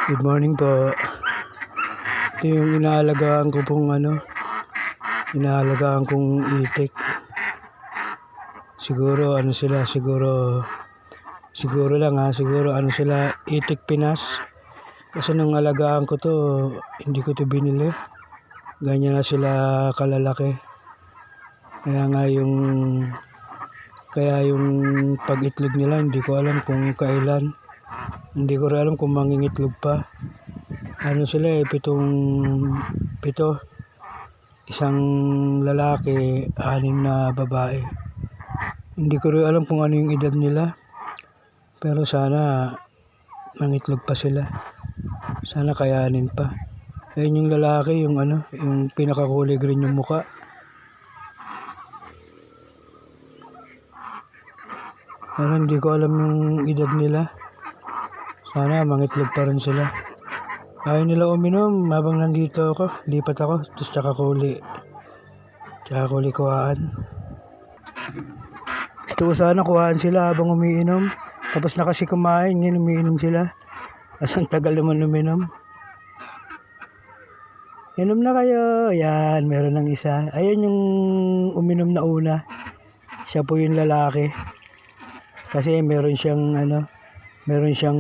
Good morning po. Ito yung inaalagaan ko pong inaalagaan kong itik. Siguro siguro sila itik Pinas. Kasi nung alagaan ko to, hindi ko to binili. Ganyan na sila kalalaki. Kaya yung pag-itlog nila, hindi ko alam kung kailan. Hindi ko rin alam kung mangingitlog pa. Pito. Isang lalaki, 6 na babae. Hindi ko rin alam kung ano yung edad nila. Pero sana mangitlog pa sila. Sana kayanin pa. Ayun yung lalaki, yung pinakakulay green yung muka. Pero hindi ko alam yung edad nila. Sana mangitlog pa rin sila. Ayaw nila uminom habang nandito ako. Lipat ako. Tapos tsaka kuli kuhaan. Gusto ko sana kuhaan sila habang umiinom. Tapos na kasi kumain. Ngayon umiinom sila. As ang tagal naman uminom. Inom na kayo. Yan. Meron ng isa. Ayun yung uminom na una. Siya po yung lalaki. Kasi meron siyang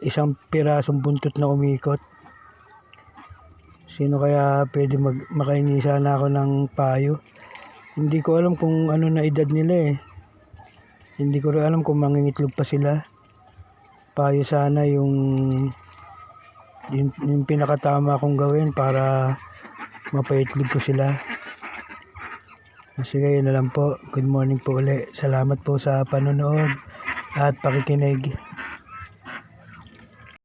isang pirasong buntot na umikot. Sino kaya pwede makahingi sana ako ng payo? Hindi ko alam kung ano na edad nila eh. Hindi ko rin alam kung mangingitlog pa sila. Payo sana yung pinakatama kong gawin para mapaitlog ko sila. Sige, yun na lang po. Good morning po ulit. Salamat po sa panonood at pakikinig.